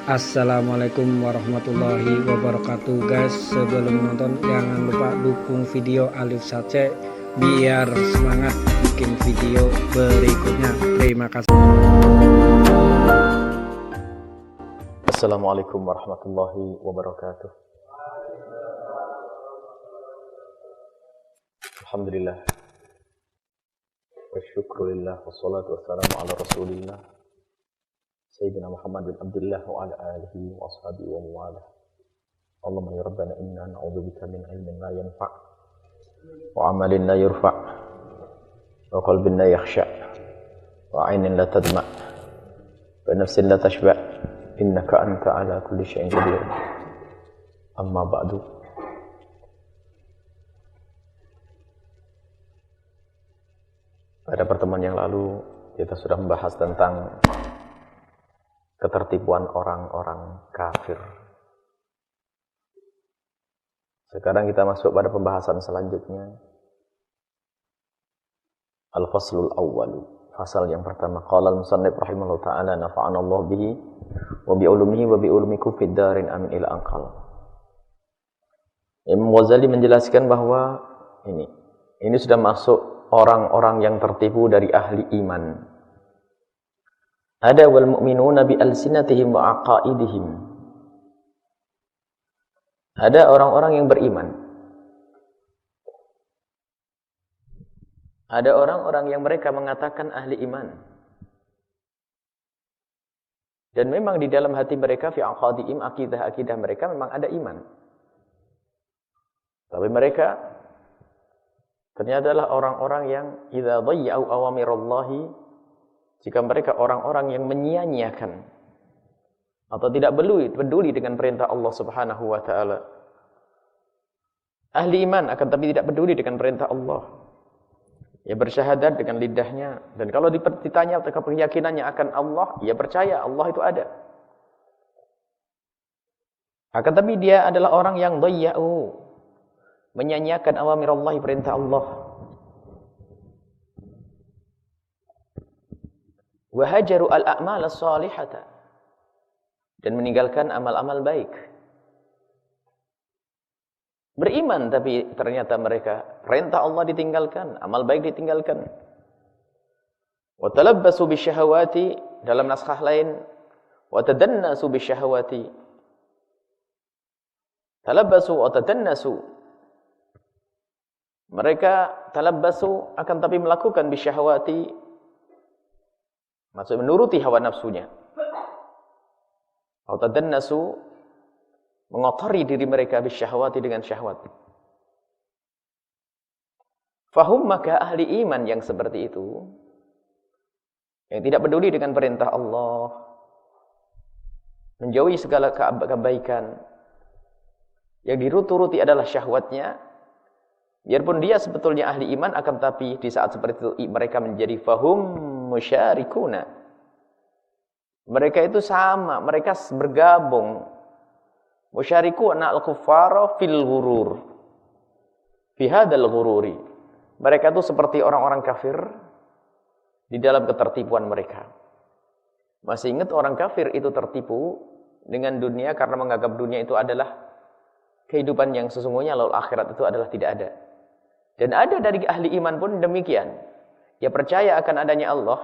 Assalamualaikum warahmatullahi wabarakatuh guys. Sebelum menonton jangan lupa dukung video Alif Sace biar semangat bikin video berikutnya. Terima kasih. Assalamualaikum warahmatullahi wabarakatuh. Alhamdulillah wa syukrulillah wassalatu wassalamu ala rasulillah Sayyidina Muhammad bin Abdullah wa ala alihi wa ashabihi wa mawalah. Allahumma ya Rabbana inna na'udzubika min ilmin la yanfa' wa amalin la yurfa' wa qalbin la yakhsha' wa 'ainin la tadma' wa nafsin la tashba' innaka anta ala kulli syai'in qadir. Amma ba'du. Pada pertemuan yang lalu kita sudah membahas tentang ketertipuan orang-orang kafir. Sekarang kita masuk pada pembahasan selanjutnya. Al-faslul awwal, fasal yang pertama. Qala al-musannif rahimahullah ta'ala nafa'ana Allah bihi wa bi ulumihi wa bi ulumikum fid darin amin ila anqal. Imam Ghazali menjelaskan bahwa ini sudah masuk orang-orang yang tertipu dari ahli iman. Ada wal mu'minuna bi alsinatihim wa aqaidihim. Ada orang-orang yang beriman. Ada orang-orang yang mereka mengatakan ahli iman. Dan memang di dalam hati mereka fi aqaidihim, akidah mereka memang ada iman. Tapi mereka ternyata adalah orang-orang yang idza dhayya'u awamirallahi, jika mereka orang-orang yang menyia-nyiakan atau tidak peduli dengan perintah Allah Subhanahu wa taala. Ahli iman akan tapi tidak peduli dengan perintah Allah. Ya bersyahadat dengan lidahnya, dan kalau ditanya tentang keyakinannya akan Allah, ya percaya Allah itu ada. Akan tapi dia adalah orang yang dhayya'u, menyia-nyiakan awamirallahi, perintah Allah. Wahajaru al-a'mal as-salihata, dan meninggalkan amal-amal baik. Beriman tapi ternyata mereka perintah Allah ditinggalkan, amal baik ditinggalkan. Wa talabbasu bisyahawati, dalam naskah lain wa tadannasu bisyahawati. Talabbasu wa tadannasu, mereka talabbasu akan tapi melakukan bisyahawati, maksud menuruti hawa nafsunya. Atau tadannasu, mengotori diri mereka bisyahwati, dengan syahwat. Fahum, maka ahli iman yang seperti itu, yang tidak peduli dengan perintah Allah, menjauhi segala kebaikan, yang diruti adalah syahwatnya, biarpun dia sebetulnya ahli iman, akan tapi di saat seperti itu mereka menjadi fahum musyarikuna. Mereka itu sama, mereka bergabung. Musyarikuna al-kuffara fil ghurur. Fi hadzal ghururi. Mereka itu seperti orang-orang kafir di dalam ketertipuan mereka. Masih ingat orang kafir itu tertipu dengan dunia karena menganggap dunia itu adalah kehidupan yang sesungguhnya, lalu akhirat itu adalah tidak ada. Dan ada dari ahli iman pun demikian. Dia percaya akan adanya Allah,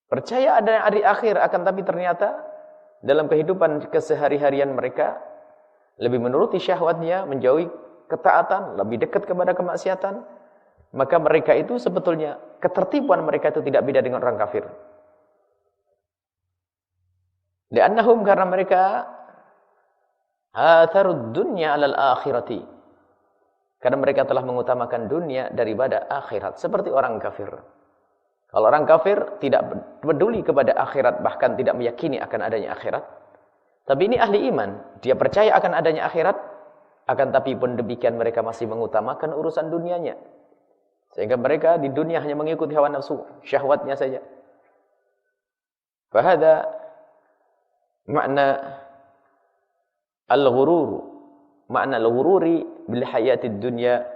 percaya adanya hari akhir, akan tapi ternyata dalam kehidupan kesehari-harian mereka lebih menuruti syahwatnya, menjauhi ketaatan, lebih dekat kepada kemaksiatan. Maka mereka itu sebetulnya ketertipuan mereka itu tidak beda dengan orang kafir. Li'annahum, karena mereka atharud dunya 'alal akhirati, karena mereka telah mengutamakan dunia daripada akhirat, seperti orang kafir. Kalau orang kafir tidak peduli kepada akhirat, bahkan tidak meyakini akan adanya akhirat. Tapi ini ahli iman, dia percaya akan adanya akhirat, akan tapi pun demikian mereka masih mengutamakan urusan dunianya. Sehingga mereka di dunia hanya mengikuti hawa nafsu, syahwatnya saja. Fahada makna al-ghurur, makna al-ghururi bil hayatid dunya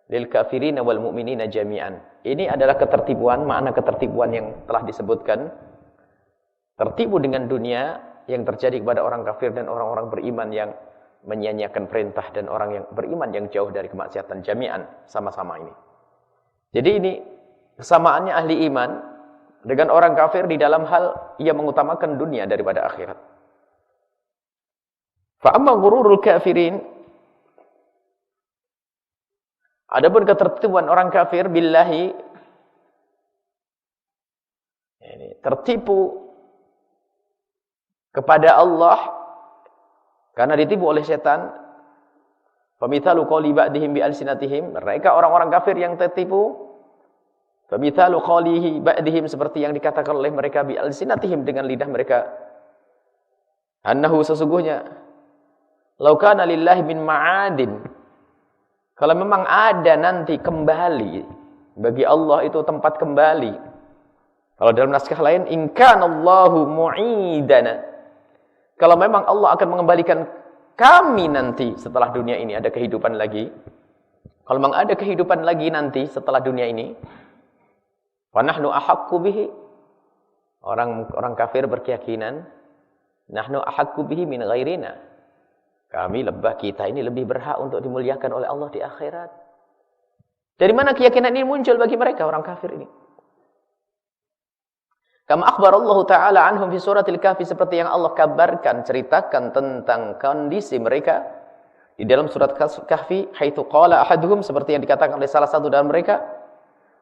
lil kafirina wal mu'minina jami'an. Ini adalah ketertipuan, makna ketertipuan yang telah disebutkan tertipu dengan dunia yang terjadi kepada orang kafir dan orang-orang beriman yang menyia-nyiakan perintah, dan orang yang beriman yang jauh dari kemaksiatan jami'an sama-sama ini. Jadi ini kesamaannya ahli iman dengan orang kafir di dalam hal ia mengutamakan dunia daripada akhirat. Fa amma ghururul kafirin, adapun ketertipuan orang kafir billahi, ini tertipu kepada Allah karena ditipu oleh setan. Famithalu qawli ba'dihim bi alsinatihim, mereka orang-orang kafir yang tertipu. Famithalu qawlihi ba'dihim, seperti yang dikatakan oleh mereka bi alsinatihim, dengan lidah mereka. Annahu, sesungguhnya, law kana lillahi min ma'adin, kalau memang ada nanti kembali bagi Allah itu tempat kembali. Kalau dalam naskah lain, in kana Allahu mu'idana, kalau memang Allah akan mengembalikan kami nanti setelah dunia ini, ada kehidupan lagi. Kalau memang ada kehidupan lagi nanti setelah dunia ini, fa nahnu ahaqqu bihi, orang kafir berkeyakinan, nahnu ahaqqu bihi min ghairina, kami kita ini lebih berhak untuk dimuliakan oleh Allah di akhirat. Dari mana keyakinan ini muncul bagi mereka orang kafir ini? Kama akhbarallahu ta'ala anhum fi suratil kahfi, seperti yang Allah kabarkan, ceritakan tentang kondisi mereka di dalam surat kahfi. Haitsu qala ahaduhum, seperti yang dikatakan oleh salah satu dari mereka,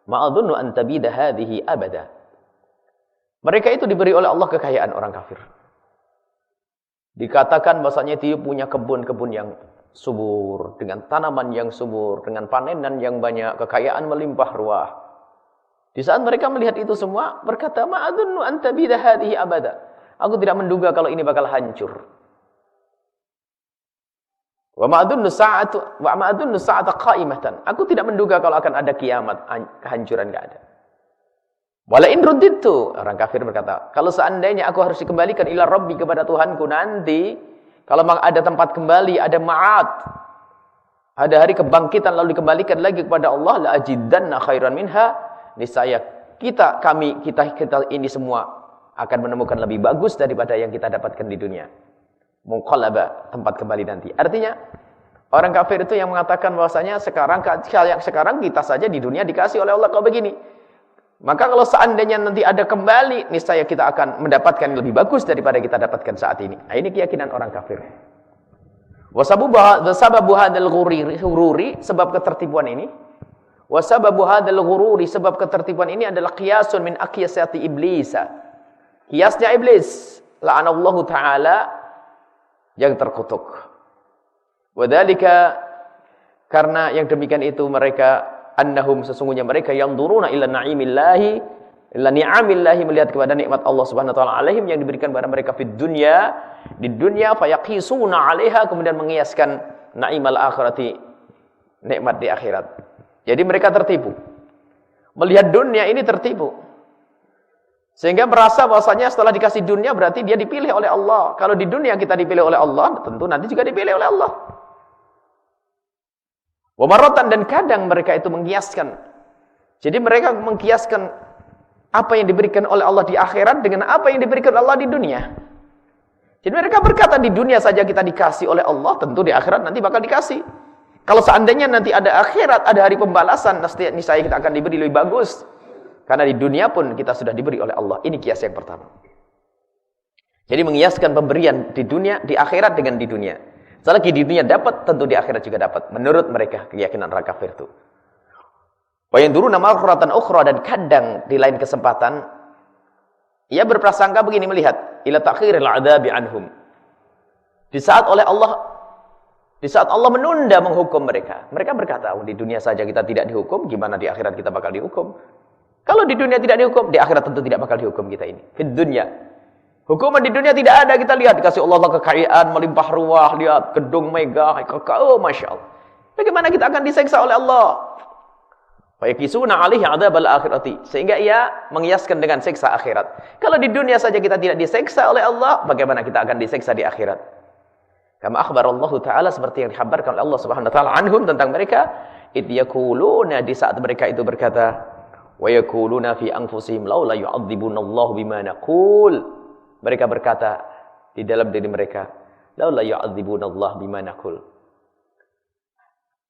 ma'adunnu an tabida hadhihi abada. Mereka itu diberi oleh Allah kekayaan orang kafir. Dikatakan bahasanya dia punya kebun-kebun yang subur, dengan tanaman yang subur, dengan panenan yang banyak, kekayaan melimpah ruah. Di saat mereka melihat itu semua, berkata, ma'adunnu an tabida hadhihi abada. Aku tidak menduga kalau ini bakal hancur. Wa ma'adunnu sa'ata qa'imatan. Aku tidak menduga kalau akan ada kiamat, kehancuran enggak ada. Wala in rudditu, orang kafir berkata, kalau seandainya aku harus dikembalikan ila rabbi, kepada Tuhanku nanti, kalau memang ada tempat kembali, ada ma'ad, ada hari kebangkitan lalu dikembalikan lagi kepada Allah, la ajidanna khairan minha, niscaya kita ini semua akan menemukan lebih bagus daripada yang kita dapatkan di dunia. Munqalaba, tempat kembali nanti. Artinya orang kafir itu yang mengatakan bahwasanya sekarang kita saja di dunia dikasih oleh Allah kalau begini. Maka kalau seandainya nanti ada kembali, niscaya kita akan mendapatkan lebih bagus daripada kita dapatkan saat ini. Nah, ini keyakinan orang kafir. Wasababu hadzal ghururi, sebab ketertipuan ini. Wasababu hadzal ghururi, sebab ketertipuan ini adalah qiyasun min aqyasati iblis. Kiasnya iblis, la'anallahu ta'ala, yang terkutuk. Wadzalika, karena yang demikian itu mereka, annahum, sesungguhnya mereka yang duruna ila na'imillahi, ila ni'amillahi, melihat kepada nikmat Allah Subhanahu wa taala alaihim, yang diberikan kepada mereka di dunia fayaqisuna 'alaiha, kemudian mengiaskan na'imal akhirati, nikmat di akhirat. Jadi mereka tertipu. Melihat dunia ini tertipu. Sehingga merasa bahwasanya setelah dikasih dunia berarti dia dipilih oleh Allah. Kalau di dunia kita dipilih oleh Allah, tentu nanti juga dipilih oleh Allah. Wa marratan, dan kadang mereka itu mengkiaskan. Jadi mereka mengkiaskan apa yang diberikan oleh Allah di akhirat dengan apa yang diberikan Allah di dunia. Jadi mereka berkata, di dunia saja kita dikasih oleh Allah, tentu di akhirat nanti bakal dikasih. Kalau seandainya nanti ada akhirat, ada hari pembalasan, niscaya kita akan diberi lebih bagus. Karena di dunia pun kita sudah diberi oleh Allah. Ini kias yang pertama. Jadi mengiaskan pemberian di dunia, di akhirat dengan di dunia. Selagi di dunia dapat, tentu di akhirat juga dapat. Menurut mereka, keyakinan orang kafir itu. Wa yanduruna marratan ukhra, dan kadang di lain kesempatan, ia berprasangka begini, melihat ila takhiril adabi anhum. Di saat Allah menunda menghukum mereka. Mereka berkata, di dunia saja kita tidak dihukum, gimana di akhirat kita bakal dihukum? Kalau di dunia tidak dihukum, di akhirat tentu tidak bakal dihukum kita ini. Di dunia. Hukuman di dunia tidak ada, kita lihat. Dikasih Allah kekayaan, melimpah ruah, lihat gedung megah, oh Masya Allah. Bagaimana kita akan diseksa oleh Allah? Fayaqisuna 'alaihi 'adzabal akhirati, sehingga ia mengiaskan dengan siksa akhirat. Kalau di dunia saja kita tidak diseksa oleh Allah, bagaimana kita akan diseksa di akhirat? Kama akhbarallahu ta'ala, seperti yang dikhabarkan oleh Allah Subhanahu wa taala anhum, tentang mereka, id yaquluna, di saat mereka itu berkata, wa yaquluna fi anfusihim laula yu'adzibunallahu bima naqul, Mereka berkata di dalam diri mereka, laula yu'adzibunallah bima naqul.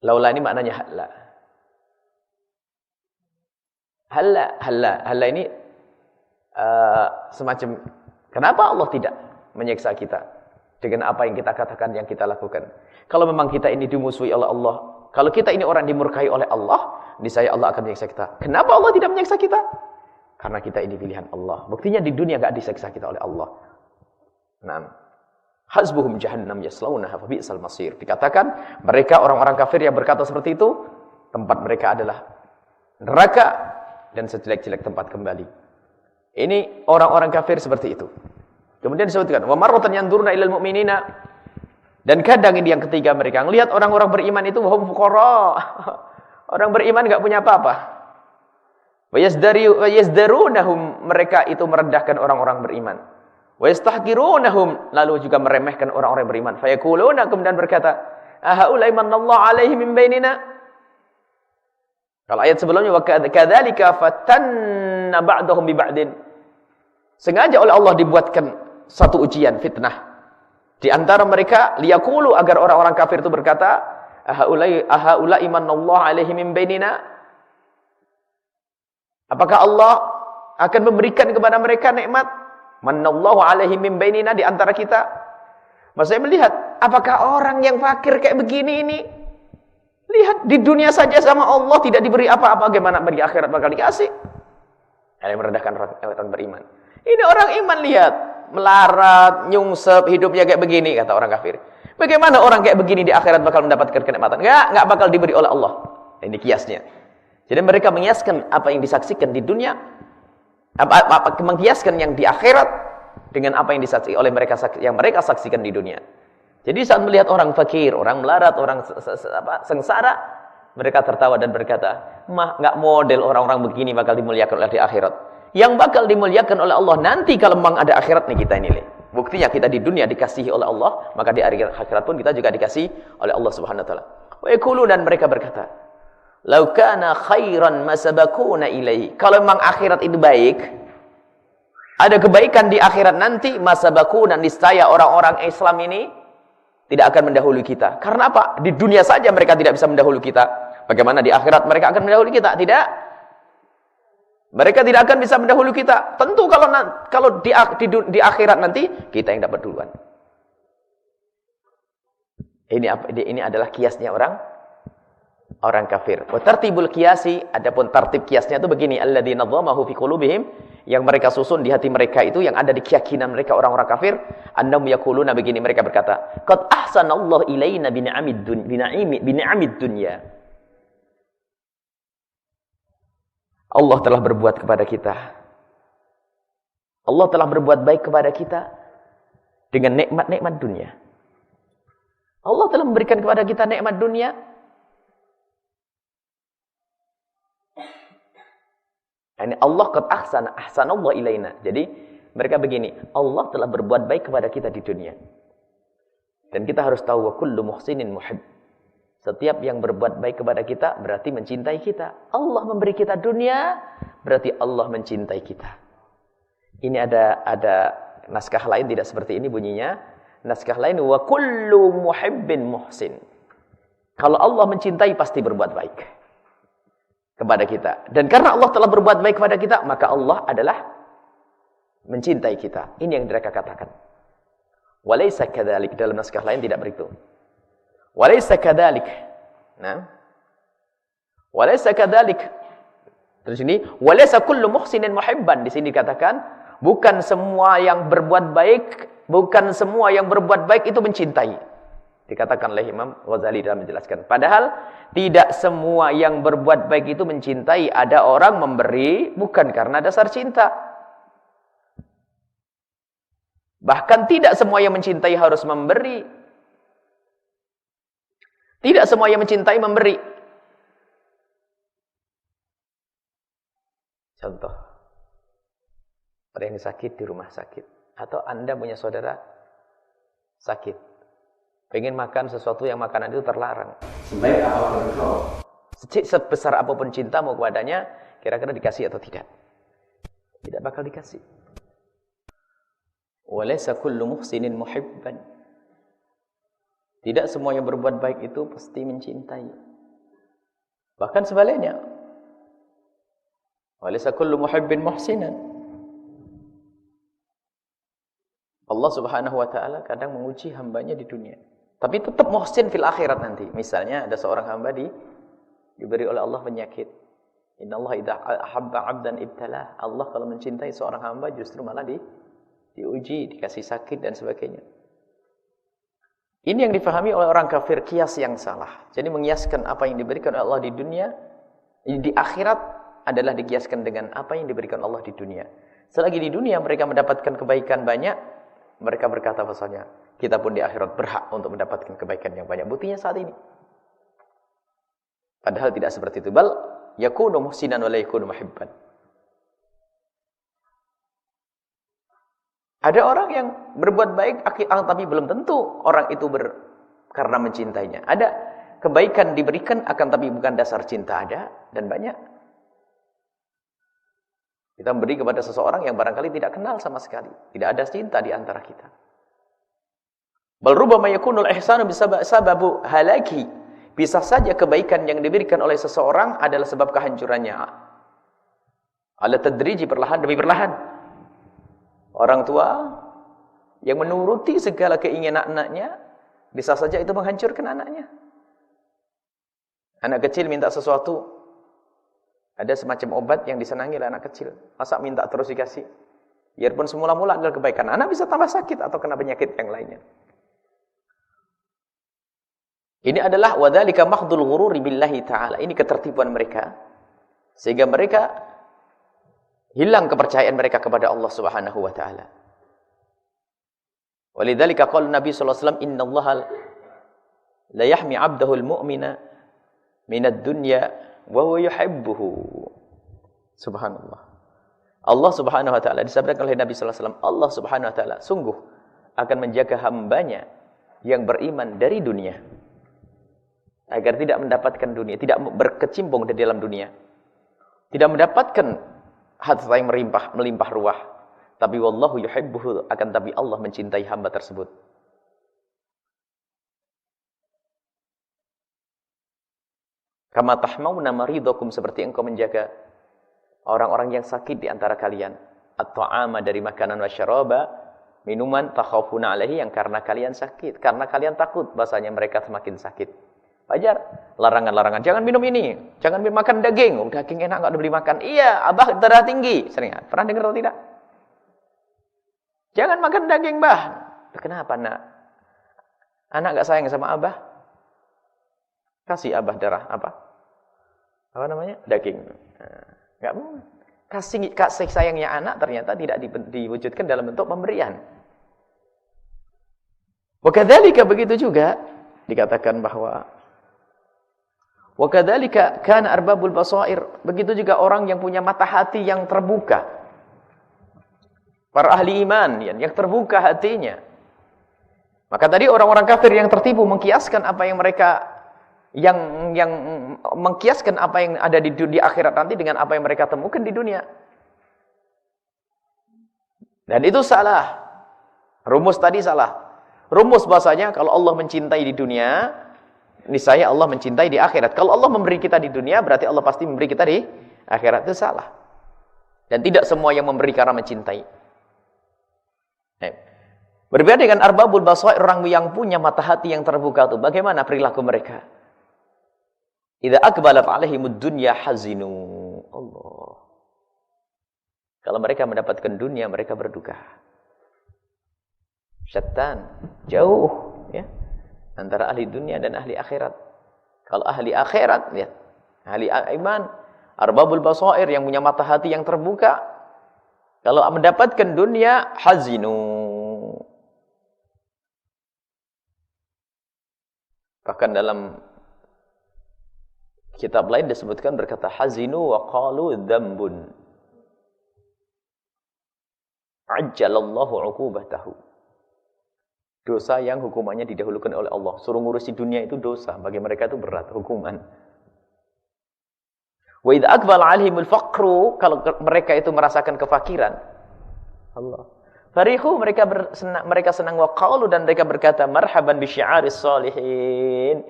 Laula ini maknanya halla. Halla ini semacam kenapa Allah tidak menyiksa kita dengan apa yang kita katakan, yang kita lakukan. Kalau memang kita ini dimusuhi oleh Allah, kalau kita ini orang dimurkai oleh Allah, niscaya Allah akan menyiksa kita. Kenapa Allah tidak menyiksa kita? Karena kita ini pilihan Allah. Buktinya di dunia enggak disiksa kita oleh Allah. Naam. Hasbuhum jahannam yaslaunaha fa bi'sal masir. Dikatakan mereka orang-orang kafir yang berkata seperti itu, tempat mereka adalah neraka dan sejelek-jelek tempat kembali. Ini orang-orang kafir seperti itu. Kemudian disebutkan wa marratan yanzuruna ilal mu'minina, dan kadang ini yang ketiga, mereka melihat orang-orang beriman itu wahum fuqara. Orang beriman enggak punya apa-apa. Wa yazdarunahum, mereka itu merendahkan orang-orang beriman. Wa yastahqirunahum, lalu juga meremehkan orang-orang beriman. Fayaquluna, kemudian berkata, ahaulai manallahu alaihim min bainina. Kalau ayat sebelumnya wa kadzalika fatanna ba'dahum bi ba'din. Sengaja oleh Allah dibuatkan satu ujian, fitnah di antara mereka, liyaqulu, agar orang-orang kafir itu berkata, ahaulai manallahu alaihim min bainina. Apakah Allah akan memberikan kepada mereka nikmat? Manallahu alaihim min bainina, di antara kita. Maksudnya melihat, apakah orang yang fakir kayak begini ini, lihat di dunia saja sama Allah tidak diberi apa-apa, bagaimana di akhirat bakal dikasih? Ada yang merendahkan orang beriman. Ini orang iman, lihat, melarat, nyungsep, hidupnya kayak begini, kata orang kafir. Bagaimana orang kayak begini di akhirat bakal mendapatkan kenikmatan? Enggak bakal diberi oleh Allah. Ini kiasnya. Jadi mereka mengiaskan apa yang disaksikan di dunia, mengkiaskan yang di akhirat dengan apa yang disaksikan oleh mereka, yang mereka saksikan di dunia. Jadi saat melihat orang fakir, orang melarat, orang sengsara, mereka tertawa dan berkata, enggak model orang-orang begini bakal dimuliakan oleh di akhirat. Yang bakal dimuliakan oleh Allah nanti kalau memang ada akhirat nih kita ini. Buktinya kita di dunia dikasihi oleh Allah, maka di akhirat pun kita juga dikasihi oleh Allah Subhanahu wa taala. Wa yaqulu, dan mereka berkata, "Lau kana khairan masabaquna ilaihi." Kalau memang akhirat itu baik, ada kebaikan di akhirat nanti, masabaquna, niscaya orang-orang Islam ini tidak akan mendahului kita. Karena apa? Di dunia saja mereka tidak bisa mendahului kita. Bagaimana di akhirat mereka akan mendahului kita? Tidak. Mereka tidak akan bisa mendahului kita. Tentu kalau di akhirat nanti kita yang dapat duluan. Ini adalah kiasnya orang kafir. Wa tartibul qiyasi, adapun tartib kiasnya itu begini, alladzina dhamahu fi qulubihim, yang mereka susun di hati mereka itu, yang ada di keyakinan mereka orang-orang kafir, annahum yaquluna, begini mereka berkata, qad ahsanallahu ilaina bin'amid dunya. Allah telah berbuat kepada kita. Allah telah berbuat baik kepada kita dengan nikmat-nikmat dunia. Allah telah memberikan kepada kita nikmat dunia. Ini Allah qad ahsanallahu ilaina. Jadi mereka begini, Allah telah berbuat baik kepada kita di dunia. Dan kita harus tahu, wa kullu muhsinin muhib. Setiap yang berbuat baik kepada kita berarti mencintai kita. Allah memberi kita dunia, berarti Allah mencintai kita. Ini ada naskah lain tidak seperti ini bunyinya. Naskah lain, wa kullu muhibbin muhsin. Kalau Allah mencintai pasti berbuat baik kepada kita. Dan karena Allah telah berbuat baik kepada kita, maka Allah adalah mencintai kita. Ini yang mereka katakan. Walaysa kadzalik, dalam naskah lain tidak begitu. Walaysa kadzalik. Nah. Walaysa kadzalik. Terus ini, walaysa kullu muhsinin muhibban. Di sini dikatakan, bukan semua yang berbuat baik itu mencintai. Dikatakan oleh Imam Ghazali dalam menjelaskan. Padahal tidak semua yang berbuat baik itu mencintai. Ada orang memberi bukan karena dasar cinta. Bahkan tidak semua yang mencintai harus memberi. Tidak semua yang mencintai memberi. Contoh, orang yang sakit di rumah sakit, atau Anda punya saudara sakit, pengen makan sesuatu yang makanan itu terlarang. Sebaik apapun engkau, sebesar apapun cintamu kepadanya, kira-kira dikasih atau tidak? Tidak bakal dikasih. Walaysa kullu muhsinin muhibban. Tidak semua yang berbuat baik itu pasti mencintai. Bahkan sebaliknya. Walaysa kullu muhibbin muhsinan. Allah Subhanahu wa taala kadang menguji hambanya di dunia. Tapi tetap muhsin fil akhirat nanti. Misalnya ada seorang hamba diberi oleh Allah penyakit. Innallaha idza ahabba 'abdan ibtalah. Allah kalau mencintai seorang hamba justru malah diuji, dikasih sakit dan sebagainya. Ini yang difahami oleh orang kafir, kias yang salah. Jadi mengiaskan apa yang diberikan oleh Allah di dunia, di akhirat adalah dikiaskan dengan apa yang diberikan Allah di dunia. Selagi di dunia mereka mendapatkan kebaikan banyak, mereka berkata bahasanya, kita pun di akhirat berhak untuk mendapatkan kebaikan yang banyak. Buktinya saat ini. Padahal tidak seperti itu. Bal yakunu muhsinan wa la yakunu muhibban. Ada orang yang berbuat baik tapi belum tentu orang itu karena mencintainya. Ada kebaikan diberikan akan tapi bukan dasar cinta, ada dan banyak. Kita memberi kepada seseorang yang barangkali tidak kenal sama sekali. Tidak ada cinta di antara kita. Bal rubbama yakunul ihsanu bisababu halaki. Bisa saja kebaikan yang diberikan oleh seseorang adalah sebab kehancurannya. Ala tadriji, perlahan demi perlahan. Orang tua yang menuruti segala keinginan anaknya, bisa saja itu menghancurkan anaknya. Anak kecil minta sesuatu, ada semacam obat yang disenangi oleh anak kecil. Masa minta terus dikasih? Biarpun semula-mula adalah kebaikan, anak bisa tambah sakit atau kena penyakit yang lainnya. Ini adalah wadzalika mahdul ghururi billahi ta'ala. Ini ketertipuan mereka. Sehingga mereka hilang kepercayaan mereka kepada Allah Subhanahu wa taala. Walidzalika qala Nabi sallallahu alaihi wasallam, "Innallaha la yahmi 'abdahu al-mu'mina minad dunya wa huwa yuhibbuhu." Subhanallah. Allah Subhanahu wa taala, disabdakan oleh Nabi sallallahu alaihi wasallam, Allah Subhanahu wa taala sungguh akan menjaga hambanya yang beriman dari dunia agar tidak mendapatkan dunia, tidak berkecimpung di dalam dunia. Tidak mendapatkan harta yang melimpah ruah. Tapi wallahu yuhibbuhu, akan tapi Allah mencintai hamba tersebut. Kama tahmauna maridakum, seperti engkau menjaga orang-orang yang sakit di antara kalian. At-ta'ama, dari makanan wa syaraba, minuman, takhafuna alaihi, yang karena kalian sakit, karena kalian takut bahasanya mereka semakin sakit. Wajar, larangan-larangan, jangan minum ini, jangan makan daging. Oh, daging enak, enggak dibeli makan. Iya, abah darah tinggi. Sering, pernah dengar atau tidak? Jangan makan daging, bah. Kenapa, nak? Anak enggak sayang sama abah? Kasih abah darah apa? Apa namanya? Daging. Enggak mau. Kasih sayangnya anak ternyata tidak diwujudkan dalam bentuk pemberian. Wakadzalika, begitu juga dikatakan bahwa wa kadzalika kana arbabul basair, begitu juga orang yang punya mata hati yang terbuka. Para ahli iman yang terbuka hatinya. Maka tadi orang-orang kafir yang tertipu mengkiaskan apa yang mereka yang mengkiaskan apa yang ada di akhirat nanti dengan apa yang mereka temukan di dunia. Dan itu salah. Rumus tadi salah. Rumus bahasanya kalau Allah mencintai di dunia, niscaya Allah mencintai di akhirat. Kalau Allah memberi kita di dunia, berarti Allah pasti memberi kita di akhirat. Itu salah. Dan tidak semua yang memberi karena mencintai. Berbeda dengan arbabul basair, orang yang punya mata hati yang terbuka itu, bagaimana perilaku mereka? Idza aqbalat alaihimud dunya hazinu. Allah. Kalau mereka mendapatkan dunia, mereka berduka. Syattan, jauh ya, antara ahli dunia dan ahli akhirat. Kalau ahli akhirat, lihat, ahli iman, arbabul basair, yang punya mata hati yang terbuka, kalau mendapatkan dunia, hazinu. Bahkan dalam kitab lain disebutkan, berkata hazinu wa qalu dzambun ajjalallahu 'uqubatahu. Dosa yang hukumannya didahulukan oleh Allah. Suruh ngurusi dunia itu dosa, bagi mereka itu berat hukuman. Wa idza aqbala 'alaihimul faqru, kalau mereka itu merasakan kefakiran, Allah, Farihu, mereka senang, wa qalu, dan mereka berkata, marhaban bi syi'aris sholihin.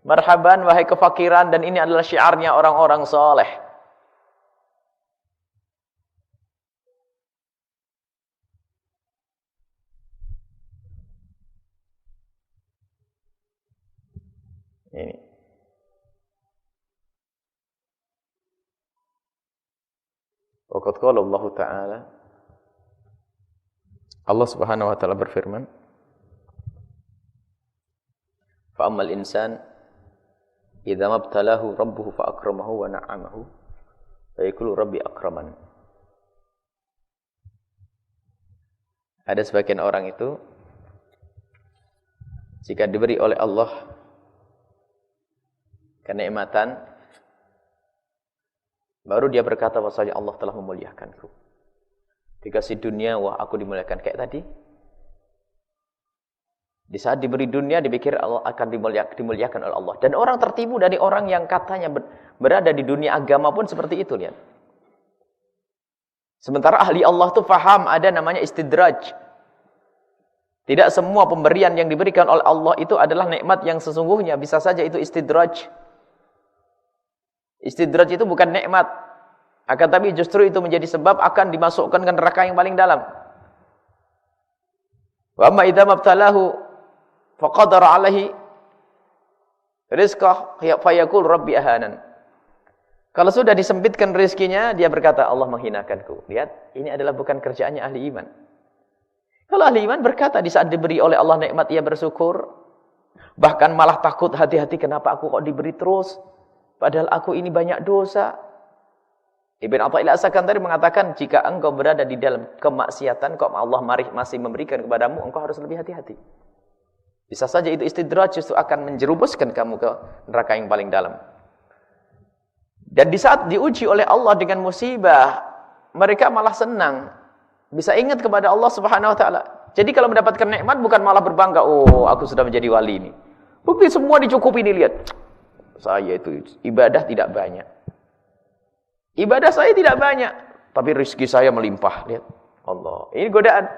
Marhaban wahai kefakiran, dan ini adalah syiarnya orang-orang saleh. Ini. Waqad qala Allah Ta'ala, Allah Subhanahu wa taala berfirman, fa ammal insan idza mabtalahu rabbuhu fa akramahu wa na'amahu fa yaqulu rabbi akraman. Ada sebagian orang itu jika diberi oleh Allah kenikmatan, baru dia berkata bahwasanya Allah telah memuliakanku. Dikasih dunia, wah aku dimuliakan. Kayak tadi, di saat diberi dunia, dipikir Allah akan dimuliakan oleh Allah. Dan orang tertipu dari orang yang katanya berada di dunia agama pun seperti itu, lihat. Sementara ahli Allah itu faham ada namanya istidraj. Tidak semua pemberian yang diberikan oleh Allah itu adalah nikmat yang sesungguhnya. Bisa saja itu istidraj. Istidraj itu bukan nikmat. Akan tapi justru itu menjadi sebab akan dimasukkan ke neraka yang paling dalam. Wa amma idza mabtalahu faqadara alaihi rizqah fayaqul rabbi ahanan. Kalau sudah disempitkan rezekinya, dia berkata Allah menghinakanku. Lihat, ini adalah bukan kerjaannya ahli iman. Kalau ahli iman berkata di saat diberi oleh Allah nikmat ia bersyukur, bahkan malah takut, hati-hati kenapa aku kok diberi terus, padahal aku ini banyak dosa. Ibn Athaillah As-Sakandari mengatakan, jika engkau berada di dalam kemaksiatan, kok Allah masih memberikan kepadamu, engkau harus lebih hati-hati. Bisa saja itu istidraj, justru akan menjerumuskan kamu ke neraka yang paling dalam. Dan di saat diuji oleh Allah dengan musibah, mereka malah senang. Bisa ingat kepada Allah Subhanahu wa taala. Jadi kalau mendapatkan nikmat bukan malah berbangga, oh aku sudah menjadi wali ini. Bukti semua dicukupi ini, lihat. Saya itu ibadah tidak banyak. Ibadah saya tidak banyak, tapi rezeki saya melimpah, lihat. Allah, ini godaan.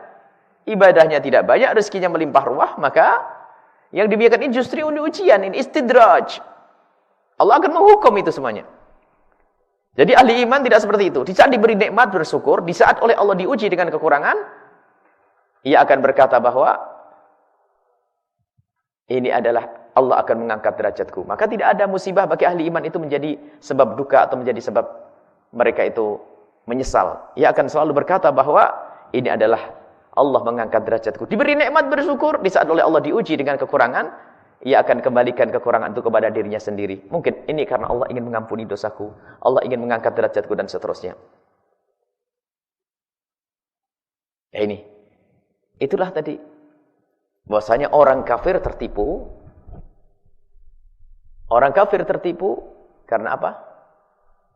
Ibadahnya tidak banyak, rezekinya melimpah ruah, maka yang dibiarkan ini justru ujian, ini istidraj. Allah akan menghukum itu semuanya. Jadi ahli iman tidak seperti itu. Di saat diberi nikmat bersyukur, di saat oleh Allah diuji dengan kekurangan, ia akan berkata bahwa ini adalah Allah akan mengangkat derajatku. Maka tidak ada musibah bagi ahli iman itu menjadi sebab duka atau menjadi sebab mereka itu menyesal. Ia akan selalu berkata bahwa ini adalah Allah mengangkat derajatku. Diberi nikmat bersyukur, di saat oleh Allah diuji dengan kekurangan, ia akan kembalikan kekurangan itu kepada dirinya sendiri. Mungkin ini karena Allah ingin mengampuni dosaku, Allah ingin mengangkat derajatku dan seterusnya. Ya ini. Itulah tadi. Bahwasanya orang kafir tertipu. Orang kafir tertipu karena apa?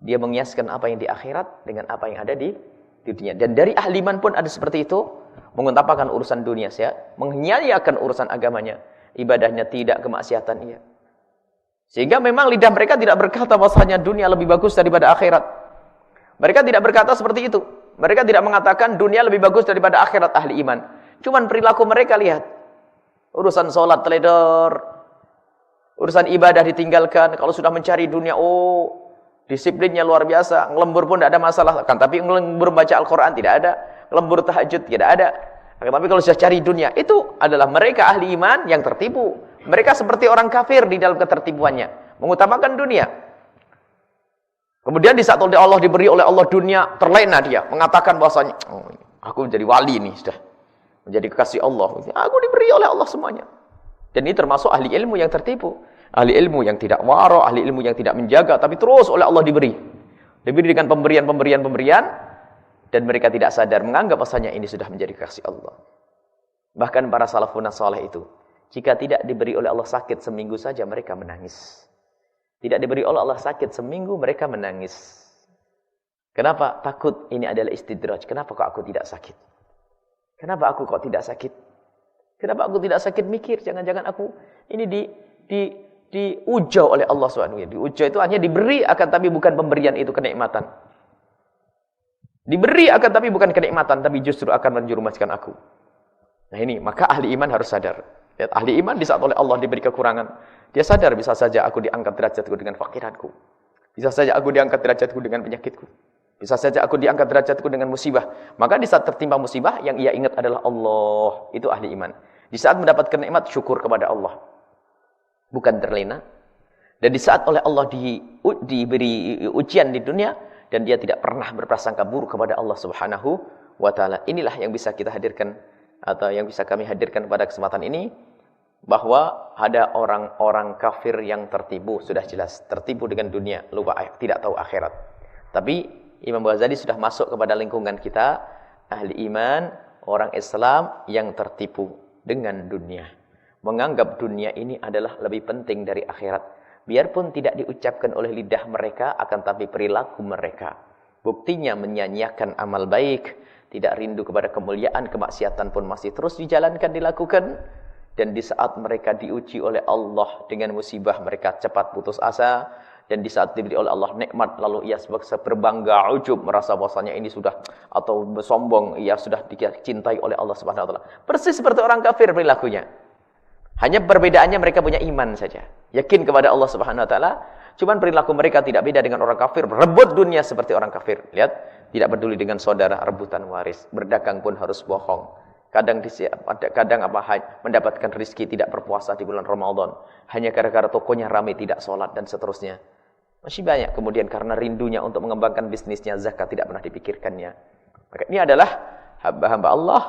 Dia mengiaskan apa yang di akhirat dengan apa yang ada di dunia. Dan dari ahli iman pun ada seperti itu. Mengutamakan urusan dunia saja, menyanyiakan urusan agamanya. Ibadahnya tidak, kemaksiatan iya. Sehingga memang lidah mereka tidak berkata bahwasanya dunia lebih bagus daripada akhirat. Mereka tidak berkata seperti itu. Mereka tidak mengatakan dunia lebih bagus daripada akhirat, ahli iman. Cuman perilaku mereka, lihat. Urusan sholat teledor, urusan ibadah ditinggalkan. Kalau sudah mencari dunia, oh disiplinnya luar biasa. Ngelembur pun tidak ada masalah. Kan tapi ngelembur baca Al-Quran tidak ada. Ngelembur tahajud tidak ada. Tapi kalau sudah cari dunia, itu adalah mereka ahli iman yang tertipu. Mereka seperti orang kafir di dalam ketertipuannya, mengutamakan dunia. Kemudian di saat oleh Allah diberi oleh Allah dunia, terlena dia, mengatakan bahwasanya, oh, aku menjadi wali nih, sudah menjadi kekasih Allah. Aku diberi oleh Allah semuanya. Dan ini termasuk ahli ilmu yang tertipu. Ahli ilmu yang tidak waro, ahli ilmu yang tidak menjaga, tapi terus oleh Allah diberi. Diberi dengan pemberian, dan mereka tidak sadar, menganggap bahwasanya ini sudah menjadi kasih Allah. Bahkan para salafun saleh itu, jika tidak diberi oleh Allah sakit seminggu saja, mereka menangis. Tidak diberi oleh Allah sakit seminggu, mereka menangis. Kenapa? Takut ini adalah istidraj. Kenapa kok aku tidak sakit? Kenapa aku kok tidak sakit? Kenapa aku tidak sakit? Mikir, jangan-jangan aku ini diuja oleh Allah SWT. Diuja itu hanya diberi, akan tapi bukan pemberian itu kenikmatan. Diberi akan tapi bukan kenikmatan, tapi justru akan menjerumuskan aku. Nah ini, maka ahli iman harus sadar. Lihat, ahli iman di saat oleh Allah diberi kekurangan, dia sadar bisa saja aku diangkat derajatku dengan fakiranku. Bisa saja aku diangkat derajatku dengan penyakitku. Bisa saja aku diangkat derajatku dengan musibah. Maka di saat tertimpa musibah, yang ia ingat adalah Allah. Itu ahli iman. Di saat mendapatkan nikmat, syukur kepada Allah. Bukan terlena. Dan di saat oleh Allah diberi ujian di dunia, dan dia tidak pernah berprasangka buruk kepada Allah Subhanahu wa Ta'ala. Inilah yang bisa kita hadirkan, atau yang bisa kami hadirkan pada kesempatan ini, bahwa ada orang-orang kafir yang tertipu, sudah jelas. Tertipu dengan dunia, lupa tidak tahu akhirat. Tapi Imam Ghazali sudah masuk kepada lingkungan kita, ahli iman, orang Islam yang tertipu dengan dunia. Menganggap dunia ini adalah lebih penting dari akhirat. Biarpun tidak diucapkan oleh lidah mereka, akan tapi perilaku mereka. Buktinya menyanyiakan amal baik, tidak rindu kepada kemuliaan, kemaksiatan pun masih terus dijalankan, dilakukan. Dan di saat mereka diuji oleh Allah dengan musibah, mereka cepat putus asa. Dan di saat diberi oleh Allah nikmat, lalu ia berbangga, ujub, merasa bahwasanya ini sudah, atau bersombong, ia sudah dicintai oleh Allah Subhanahu wa Ta'ala. Persis seperti orang kafir perilakunya. Hanya perbedaannya mereka punya iman saja. Yakin kepada Allah Subhanahu wa Ta'ala. Cuman perilaku mereka tidak beda dengan orang kafir. Berebut dunia seperti orang kafir. Lihat, tidak peduli dengan saudara, rebutan waris. Berdagang pun harus bohong. Kadang mendapatkan rizki tidak berpuasa di bulan Ramadan. Hanya gara-gara tokonya ramai tidak sholat dan seterusnya. Masih banyak. Kemudian karena rindunya untuk mengembangkan bisnisnya, zakat tidak pernah dipikirkannya. Maka ini adalah hamba-hamba Allah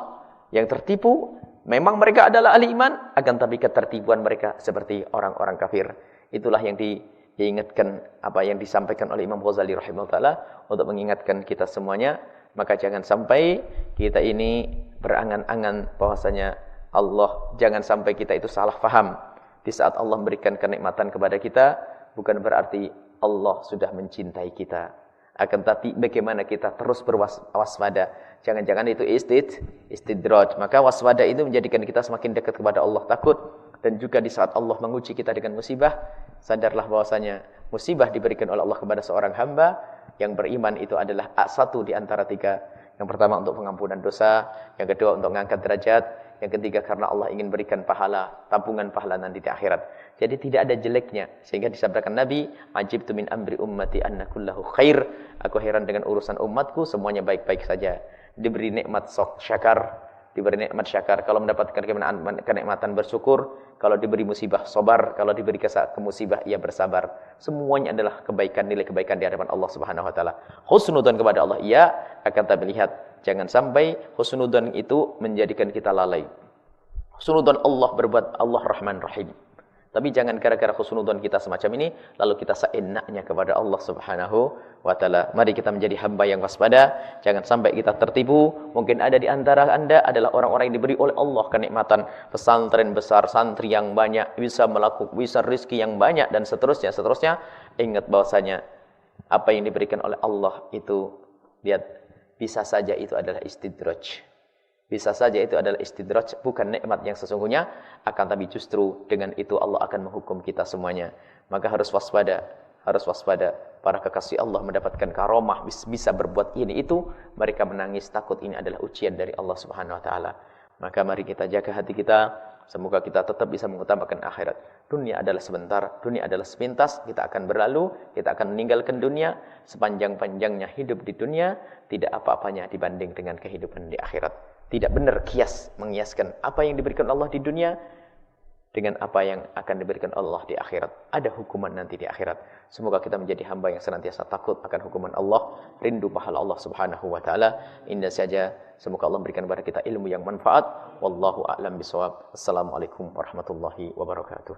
yang tertipu. Memang mereka adalah ahli iman, akan tapi ketertipuan mereka seperti orang-orang kafir. Itulah yang diingatkan, apa yang disampaikan oleh Imam Ghazali rahimahullah untuk mengingatkan kita semuanya. Maka jangan sampai kita ini berangan-angan bahwasanya Allah, jangan sampai kita itu salah faham. Di saat Allah memberikan kenikmatan kepada kita, bukan berarti Allah sudah mencintai kita. Akan tapi bagaimana kita terus berwaspada. Jangan-jangan itu istidraj. Maka waspada itu menjadikan kita semakin dekat kepada Allah, takut. Dan juga di saat Allah menguji kita dengan musibah, sadarlah bahwasanya musibah diberikan oleh Allah kepada seorang hamba yang beriman, itu adalah satu di antara tiga. Yang pertama untuk pengampunan dosa, yang kedua untuk mengangkat derajat, yang ketiga karena Allah ingin berikan pahala, tabungan pahala nanti di akhirat. Jadi tidak ada jeleknya. Sehingga disabdakan Nabi, "Ajibtu min amri ummati anna kullahu khair." Aku heran dengan urusan umatku, semuanya baik-baik saja. Diberi nikmat syakar, diberi nikmat syakar. Kalau mendapatkan kenikmatan bersyukur, kalau diberi musibah sabar, kalau diberi musibah ia bersabar. Semuanya adalah kebaikan, nilai kebaikan di hadapan Allah Subhanahu wa Ta'ala. Husnudzon kepada Allah, iya, akan tapi lihat, jangan sampai husnudzon itu menjadikan kita lalai. Husnudzon Allah berbuat, Allah Rahman Rahim. Tapi jangan gara-gara husnudzon kita semacam ini, lalu kita seenaknya kepada Allah Subhanahu wa Ta'ala. Mari kita menjadi hamba yang waspada, jangan sampai kita tertipu. Mungkin ada di antara Anda adalah orang-orang yang diberi oleh Allah kenikmatan, pesantren besar, santri yang banyak, bisa rezeki yang banyak, dan seterusnya. Ingat bahwasanya apa yang diberikan oleh Allah itu, lihat, bisa saja itu adalah istidraj. Bisa saja itu adalah istidraj, bukan nikmat yang sesungguhnya, akan tapi justru dengan itu Allah akan menghukum kita semuanya. Maka harus waspada. Para kekasih Allah mendapatkan karomah, bisa berbuat ini itu, mereka menangis takut ini adalah ujian dari Allah Subhanahu wa Ta'ala. Maka mari kita jaga hati kita, semoga kita tetap bisa mengutamakan akhirat. Dunia adalah sebentar, dunia adalah sepintas, kita akan berlalu, kita akan meninggalkan dunia. Sepanjang-panjangnya hidup di dunia, tidak apa-apanya dibanding dengan kehidupan di akhirat. Tidak benar mengiaskan apa yang diberikan Allah di dunia dengan apa yang akan diberikan Allah di akhirat. Ada hukuman nanti di akhirat. Semoga kita menjadi hamba yang senantiasa takut akan hukuman Allah, rindu pahala Allah Subhanahu wa Ta'ala. Indah saja, semoga Allah memberikan kepada kita ilmu yang manfaat. Wallahu a'lam bishawab. Assalamualaikum warahmatullahi wabarakatuh.